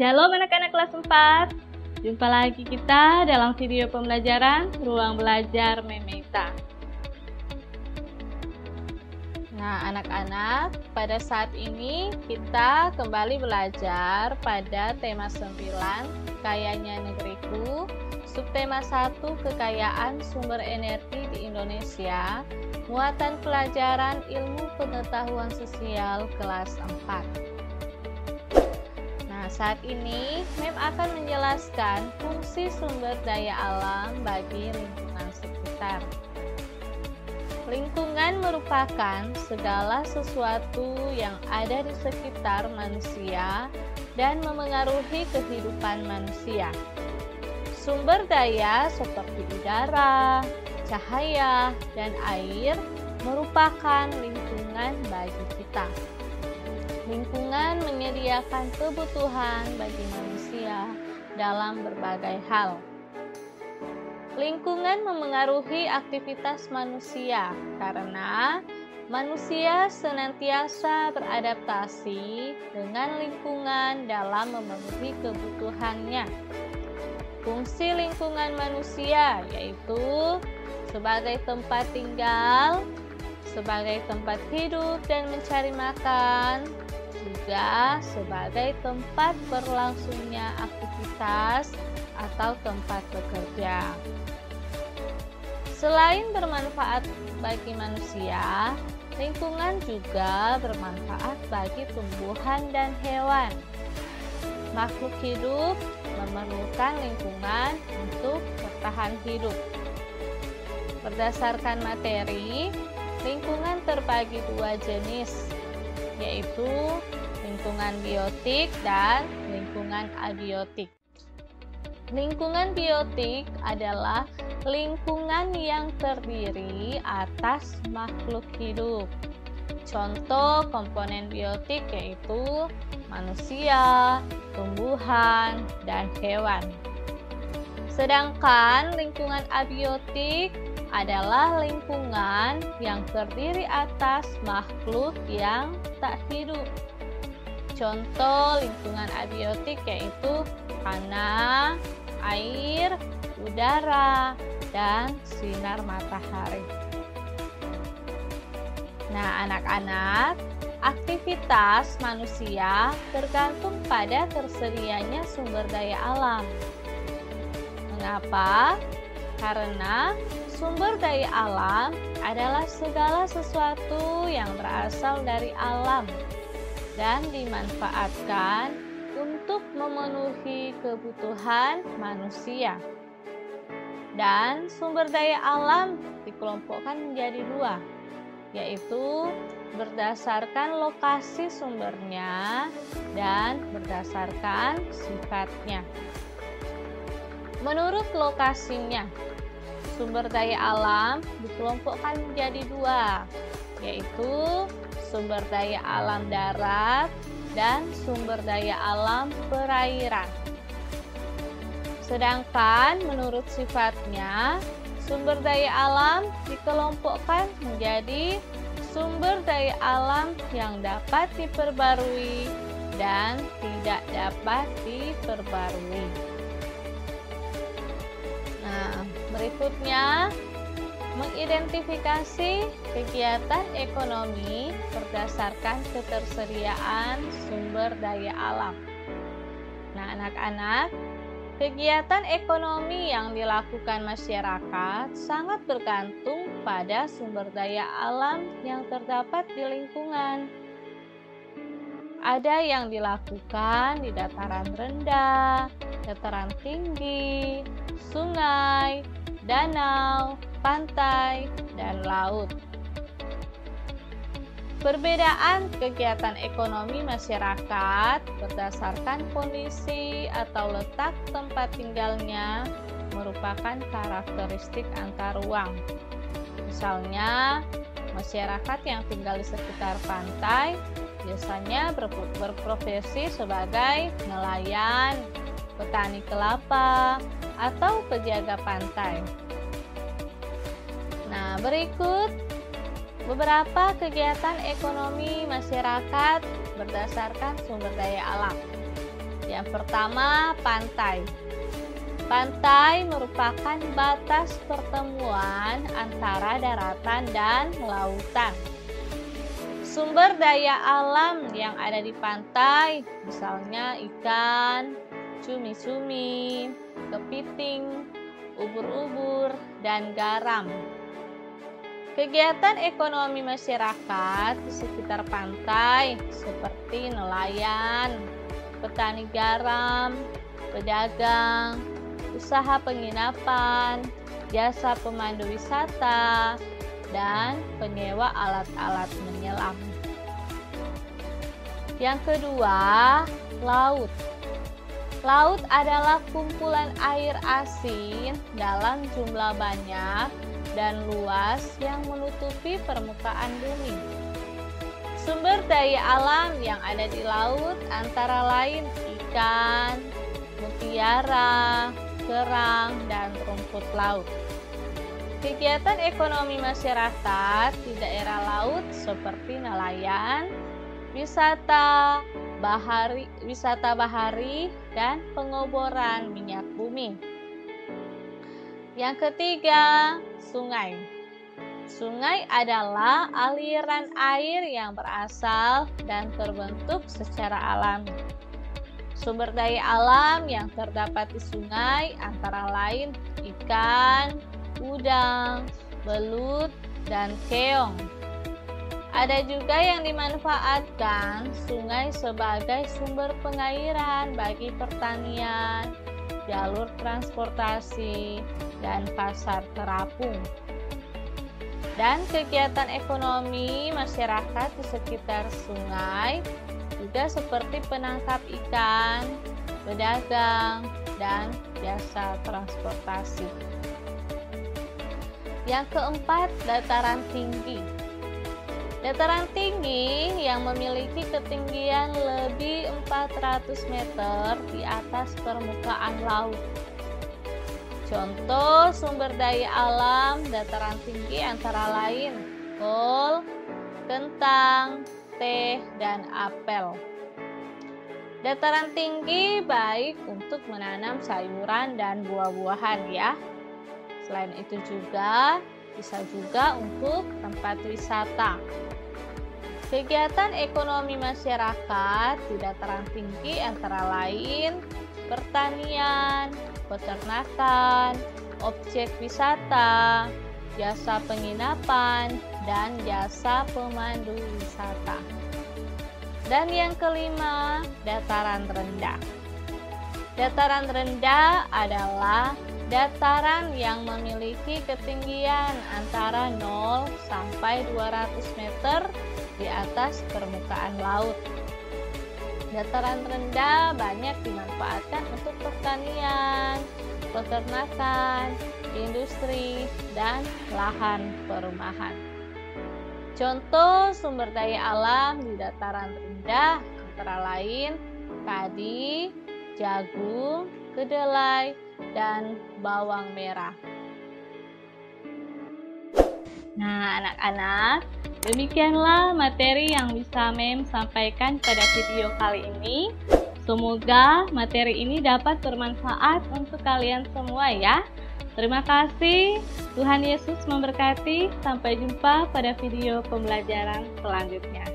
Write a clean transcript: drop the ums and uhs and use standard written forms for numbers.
Shalom anak-anak kelas 4. Jumpa lagi kita dalam video pembelajaran Ruang Belajar Memeta. Nah, anak-anak, pada saat ini kita kembali belajar pada tema 9, Kayanya Negeriku, subtema 1, Kekayaan Sumber Energi di Indonesia, muatan pelajaran Ilmu Pengetahuan Sosial kelas 4. Nah, saat ini Mem akan menjelaskan fungsi sumber daya alam bagi lingkungan sekitar. Lingkungan merupakan segala sesuatu yang ada di sekitar manusia dan memengaruhi kehidupan manusia. Sumber daya seperti udara, cahaya, dan air merupakan lingkungan bagi kita. Lingkungan menyediakan kebutuhan bagi manusia dalam berbagai hal. Lingkungan memengaruhi aktivitas manusia karena manusia senantiasa beradaptasi dengan lingkungan dalam memenuhi kebutuhannya. Fungsi lingkungan manusia yaitu sebagai tempat tinggal, sebagai tempat hidup dan mencari makan, juga sebagai tempat berlangsungnya aktivitas atau tempat bekerja. Selain bermanfaat bagi manusia, lingkungan juga bermanfaat bagi tumbuhan dan hewan. Makhluk hidup memerlukan lingkungan untuk bertahan hidup. Berdasarkan materi, lingkungan terbagi dua jenis, yaitu lingkungan biotik dan lingkungan abiotik. Lingkungan biotik adalah lingkungan yang terdiri atas makhluk hidup. Contoh komponen biotik yaitu manusia, tumbuhan, dan hewan. Sedangkan lingkungan abiotik adalah lingkungan yang terdiri atas makhluk yang tak hidup. Contoh lingkungan abiotik yaitu tanah, air, udara, dan sinar matahari. Nah, anak-anak, aktivitas manusia tergantung pada tersedianya sumber daya alam. Mengapa? Karena sumber daya alam adalah segala sesuatu yang berasal dari alam dan dimanfaatkan untuk memenuhi kebutuhan manusia. Dan sumber daya alam dikelompokkan menjadi dua, yaitu berdasarkan lokasi sumbernya dan berdasarkan sifatnya. Menurut lokasinya, sumber daya alam dikelompokkan menjadi dua, yaitu sumber daya alam darat dan sumber daya alam perairan. Sedangkan menurut sifatnya, sumber daya alam dikelompokkan menjadi sumber daya alam yang dapat diperbarui dan tidak dapat diperbarui. Nah, berikutnya mengidentifikasi kegiatan ekonomi berdasarkan ketersediaan sumber daya alam. Nah, anak-anak, kegiatan ekonomi yang dilakukan masyarakat sangat bergantung pada sumber daya alam yang terdapat di lingkungan. Ada yang dilakukan di dataran rendah, dataran tinggi, sungai, danau, pantai, dan laut. Perbedaan kegiatan ekonomi masyarakat berdasarkan kondisi atau letak tempat tinggalnya merupakan karakteristik antar ruang. Misalnya, masyarakat yang tinggal di sekitar pantai biasanya berprofesi sebagai nelayan, petani kelapa, atau penjaga pantai. Nah, berikut beberapa kegiatan ekonomi masyarakat berdasarkan sumber daya alam. Yang pertama, pantai. Pantai merupakan batas pertemuan antara daratan dan lautan. Sumber daya alam yang ada di pantai, misalnya ikan, cumi-cumi, kepiting, ubur-ubur, dan garam. Kegiatan ekonomi masyarakat di sekitar pantai seperti nelayan, petani garam, pedagang, usaha penginapan, jasa pemandu wisata, dan penyewa alat-alat menyelam. Yang kedua, laut. Laut adalah kumpulan air asin dalam jumlah banyak dan luas yang menutupi permukaan bumi. Sumber daya alam yang ada di laut antara lain ikan, mutiara, kerang, dan rumput laut. Kegiatan ekonomi masyarakat di daerah laut seperti nelayan, wisata bahari, dan pengoboran minyak bumi. Yang ketiga, sungai. Sungai adalah aliran air yang berasal dan terbentuk secara alami. Sumber daya alam yang terdapat di sungai antara lain ikan, udang, belut, dan keong. Ada juga yang dimanfaatkan sungai sebagai sumber pengairan bagi pertanian, jalur transportasi, dan pasar terapung. Dan kegiatan ekonomi masyarakat di sekitar sungai juga seperti penangkap ikan, pedagang, dan jasa transportasi. Yang keempat, dataran tinggi. Dataran tinggi yang memiliki ketinggian lebih 400 meter di atas permukaan laut. Contoh sumber daya alam dataran tinggi antara lain kol, kentang, teh, dan apel. Dataran tinggi baik untuk menanam sayuran dan buah-buahan ya. Selain itu juga bisa juga untuk tempat wisata. Kegiatan ekonomi masyarakat di dataran tinggi antara lain pertanian, peternakan, objek wisata, jasa penginapan, dan jasa pemandu wisata. Dan yang kelima, dataran rendah. Dataran rendah adalah dataran yang memiliki ketinggian antara 0 sampai 200 meter di atas permukaan laut. Dataran rendah banyak dimanfaatkan untuk pertanian, peternakan, industri, dan lahan perumahan. Contoh sumber daya alam di dataran rendah antara lain padi, jagung, kedelai, dan bawang merah. Nah, anak-anak, demikianlah materi yang bisa Mem sampaikan pada video kali ini. Semoga materi ini dapat bermanfaat untuk kalian semua ya. Terima kasih. Tuhan Yesus memberkati. Sampai jumpa pada video pembelajaran selanjutnya.